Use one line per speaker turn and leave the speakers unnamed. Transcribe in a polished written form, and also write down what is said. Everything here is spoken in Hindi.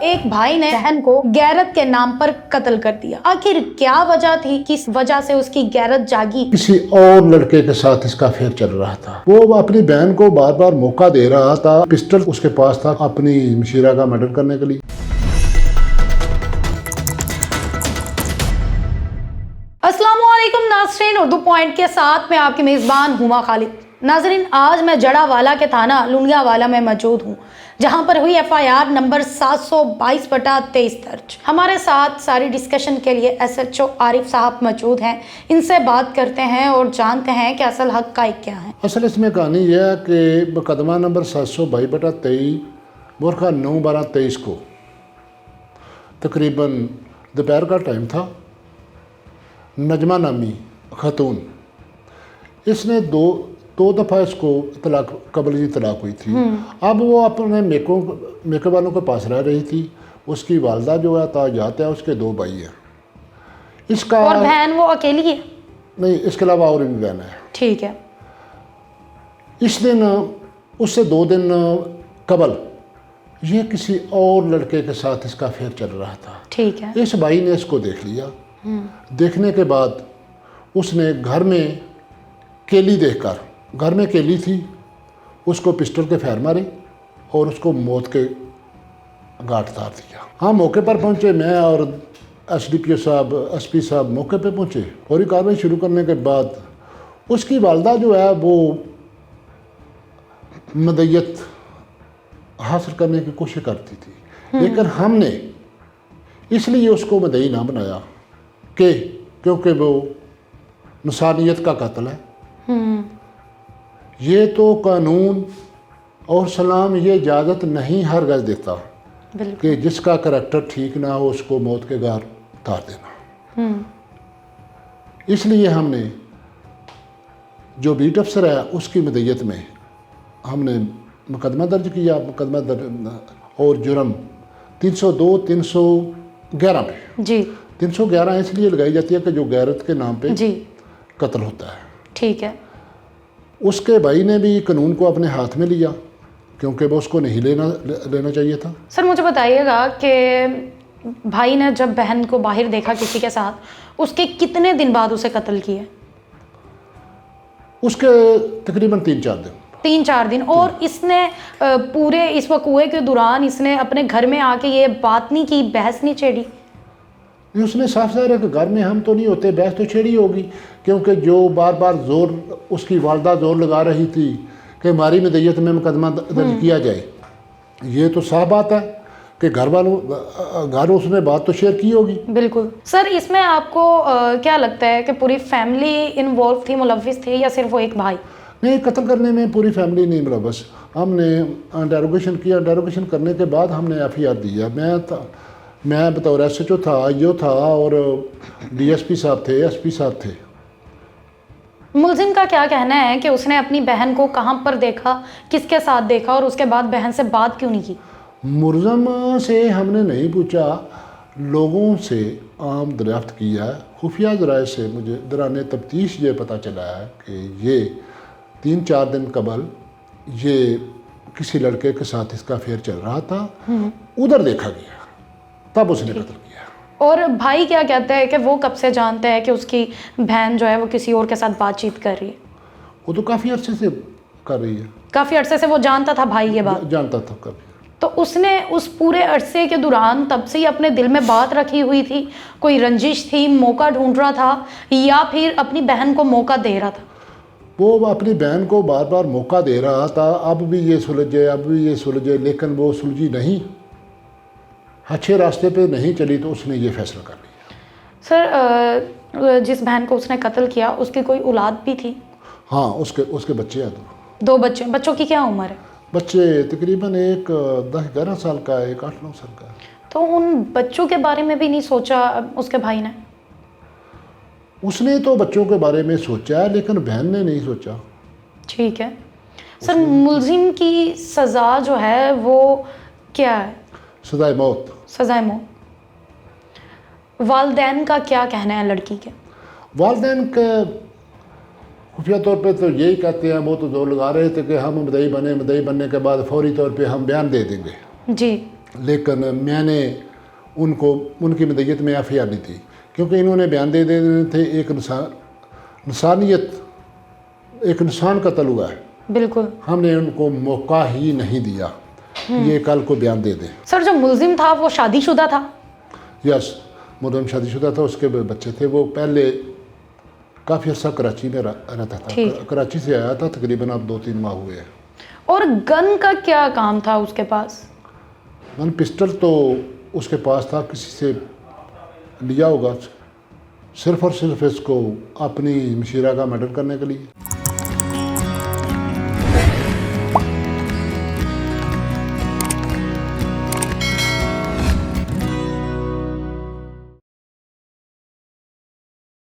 एक भाई ने बहन को गैरत के नाम पर कत्ल कर दिया। आखिर क्या वजह थी, किस वजह से उसकी गैरत जागी?
किसी और लड़के के साथ इसका अफेयर चल रहा था। वो अपनी बहन को बार बार मौका दे रहा था। पिस्टल उसके पास था अपनी मशीरा का मर्डर करने के लिए।
अस्सलामुअलैकुम नाज़रीन, उर्दू पॉइंट के साथ मैं आपकी मेज़बान हुमा खालिद। नाज़रीन, आज मैं जड़ावाला के थाना लुंडियावाला में मौजूद हूँ, जहाँ पर हुई FIR नंबर 722/23 दर्ज। हमारे साथ सारी डिस्कशन के लिए SHO आरिफ साहब मौजूद हैं। इनसे बात करते हैं और जानते हैं कि असल हक़ाइक़ क्या है।
असल इसमें कहानी यह है कि मुकदमा नंबर 722/23 मुर्खा 9/12/23 को तकरीबन दोपहर का टाइम था। नजमा नामी खातून, इसने दो दफ़ा इसको तलाक कबली तलाक हुई थी। अब वो अपने मेके वालों के पास रह रही थी। उसकी वालदा जो है ताजात है, उसके 2 भाई हैं। इसका
और बहन वो अकेली है?
नहीं, इसके अलावा और भी बहन है।
ठीक है।
इस दिन उससे 2 दिन कबल ये किसी और लड़के के साथ इसका अफेयर चल रहा था।
ठीक है।
इस भाई ने इसको देख लिया। देखने के बाद उसने घर में केली देखकर, घर में केली थी, उसको पिस्टल के फायर मारे और उसको मौत के घाट उतार दिया। हाँ, मौके पर पहुंचे मैं और SDPO साहब, SP साहब मौके पे पहुंचे। फौरी कार्रवाई शुरू करने के बाद उसकी वालदा जो है वो मदय्यत हासिल करने की कोशिश करती थी, लेकिन हमने इसलिए उसको मदई ना बनाया कि क्योंकि वो इंसानियत का कत्ल है। ये तो कानून और सलाम ये इजाज़त नहीं हरगज़ देता कि जिसका करैक्टर ठीक ना हो उसको मौत के घाट उतार देना। इसलिए हमने जो बीट अफसर है उसकी मदय्यत में हमने मुकदमा दर्ज किया। मुकदमा दर्ज और जुर्म 302 311 पे।
जी।
311 इसलिए लगाई जाती है कि जो गैरत के नाम पे
जी
कत्ल होता है।
ठीक है।
उसके भाई ने भी कानून को अपने हाथ में लिया क्योंकि वो उसको नहीं लेना चाहिए था।
सर मुझे बताइएगा कि भाई ने जब बहन को बाहर देखा किसी के साथ, उसके कितने दिन बाद उसे कत्ल किया?
उसके तकरीबन 3-4 दिन।
3-4 दिन। और इसने पूरे इस वकूए के दौरान इसने अपने घर में आके ये बात नहीं की, बहस नहीं छेड़ी?
उसने साफ साफ है कि घर में हम तो नहीं होते, बहस तो छेड़ी होगी, क्योंकि जो बार बार जोर उसकी वालदा जोर लगा रही थी कि हमारी मदय्यत में मुकदमा दर्ज किया जाए। ये तो साफ बात है कि घर उसने बात तो शेयर की होगी।
बिल्कुल। सर इसमें आपको क्या लगता है कि पूरी फैमिली इन्वॉल्व थी, मुलव्विस थी, या सिर्फ वो एक भाई? नहीं,
कत्ल करने में पूरी फैमिली नहीं मुलव्वस। हमने इंटेरोगेशन किया। इंटेरोगेशन करने के बाद हमने FIR दिया। मैं बतौर SHO था, IO था और DSP साहब थे, SP साहब थे।
मुलजिम का क्या कहना है कि उसने अपनी बहन को कहाँ पर देखा, किसके साथ देखा, और उसके बाद बहन से बात क्यों नहीं की?
मुलजिम से हमने नहीं पूछा, लोगों से आम दरियाफ्त किया है। खुफिया ज़राए से मुझे दौरान तफ्तीश ये पता चला है कि ये 3-4 दिन कबल ये किसी लड़के के साथ इसका अफेयर चल रहा था। उधर देखा गया, तब उसने कत्ल किया।
और भाई क्या कहता है कि वो कब से जानता है कि उसकी बहन जो है वो किसी और के साथ बातचीत कर रही है?
वो तो काफ़ी अरसे से कर रही है।
काफ़ी अरसे से वो जानता था भाई ये बात?
जानता था कभी।
तो उसने उस पूरे अरसे के दौरान तब से ही अपने दिल में बात रखी हुई थी? कोई रंजिश थी, मौका ढूंढ रहा था, या फिर अपनी बहन को मौका दे रहा था?
वो अपनी बहन को बार बार मौका दे रहा था, अब भी ये सुलझे, अब भी ये सुलझे, लेकिन वो सुलझी नहीं, अच्छे रास्ते पे नहीं चली, तो उसने ये फैसला कर लिया।
सर जिस बहन को उसने कत्ल किया उसकी कोई औलाद भी थी?
हाँ, उसके बच्चे हैं।
2 बच्चे। बच्चों की क्या उम्र है?
बच्चे तकरीबन एक 10-11 साल का है, एक 8-9 साल का है।
तो उन बच्चों के बारे में भी नहीं सोचा उसके भाई ने?
उसने तो बच्चों के बारे में सोचा है, लेकिन बहन ने नहीं सोचा।
ठीक है। सर मुलजिम की सज़ा जो है वो क्या है?
सज़ाए मौत।
सज़ाए मौत। वालिदैन का क्या कहना है लड़की के?
वालिदैन के खुफिया तौर पे तो यही कहते हैं, वो तो जोर लगा रहे थे कि हम मदई बने, मदई बनने के बाद फौरी तौर पे हम बयान दे देंगे।
जी।
लेकिन मैंने उनको उनकी मदयत में FIR नहीं थी, क्योंकि इन्होंने बयान दे देने थे एक इंसानियत, एक इंसान कत्ल हुआ है।
बिल्कुल
हमने उनको मौका ही नहीं दिया ये कल को बयान दे दें।
सर, जो मुलजिम था वो शादीशुदा था?
यस, मुलजिम शादीशुदा था, उसके बच्चे थे। वो पहले काफ़ी अर्सा कराची में रहता था, कराची से आया था, तकरीबन अब 2-3 माह हुए हैं।
और गन का क्या काम था उसके पास?
गन पिस्टल तो उसके पास था, किसी से लिया होगा, सिर्फ और सिर्फ इसको अपनी मशीरा का मर्डर करने के लिए।